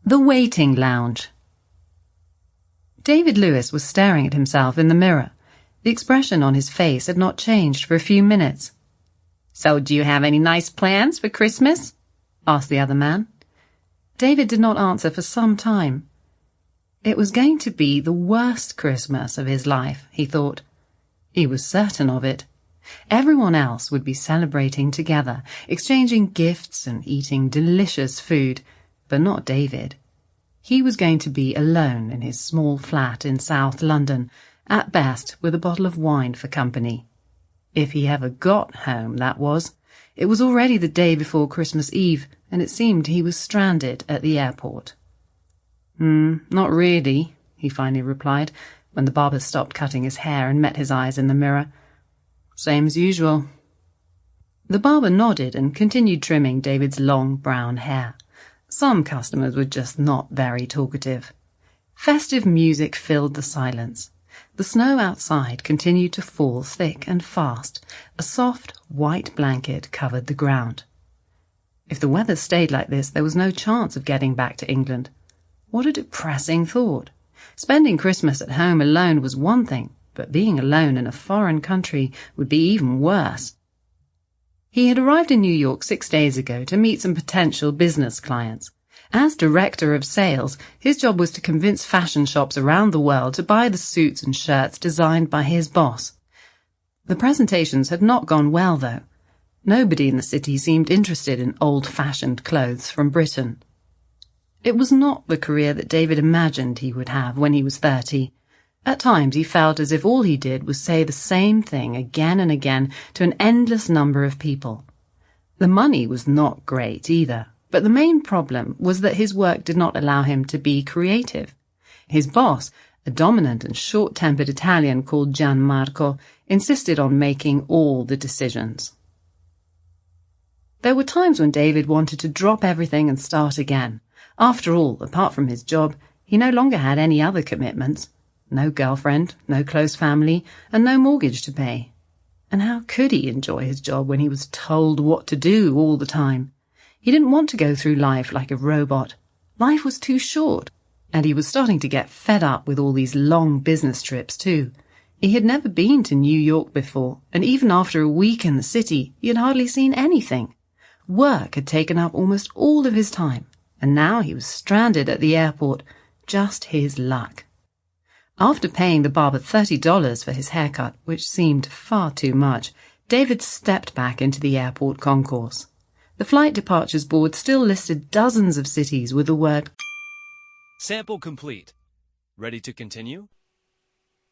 The Waiting Lounge. David Lewis was staring at himself in the mirror. The expression on his face had not changed for a few minutes. "So do you have any nice plans for Christmas?" asked the other man. David did not answer for some time. It was going to be the worst Christmas of his life, he thought. He was certain of it. Everyone else would be celebrating together, exchanging gifts and eating delicious food, but not David. He was going to be alone in his small flat in South London, at best with a bottle of wine for company. If he ever got home, that was. It was already the day before Christmas Eve, and it seemed he was stranded at the airport. Not really," he finally replied, when the barber stopped cutting his hair and met his eyes in the mirror. "Same as usual." The barber nodded and continued trimming David's long brown hair. Some customers were just not very talkative. Festive music filled the silence. The snow outside continued to fall thick and fast. A soft, white blanket covered the ground. If the weather stayed like this, there was no chance of getting back to England. What a depressing thought. Spending Christmas at home alone was one thing, but being alone in a foreign country would be even worse. He had arrived in New York 6 days ago to meet some potential business clients. As director of sales, his job was to convince fashion shops around the world to buy the suits and shirts designed by his boss. The presentations had not gone well, though. Nobody in the city seemed interested in old-fashioned clothes from Britain. It was not the career that David imagined he would have when he was 30. At times he felt as if all he did was say the same thing again and again to an endless number of people. The money was not great either, but the main problem was that his work did not allow him to be creative. His boss, a dominant and short-tempered Italian called Gianmarco, insisted on making all the decisions. There were times when David wanted to drop everything and start again. After all, apart from his job, he no longer had any other commitments. No girlfriend, no close family, and no mortgage to pay. And how could he enjoy his job when he was told what to do all the time? He didn't want to go through life like a robot. Life was too short, and he was starting to get fed up with all these long business trips too. He had never been to New York before, and even after a week in the city, he had hardly seen anything. Work had taken up almost all of his time, and now he was stranded at the airport. Just his luck. After paying the barber $30 for his haircut, which seemed far too much, David stepped back into the airport concourse. The flight departures board still listed dozens of cities with the word "Sample complete. Ready to continue?"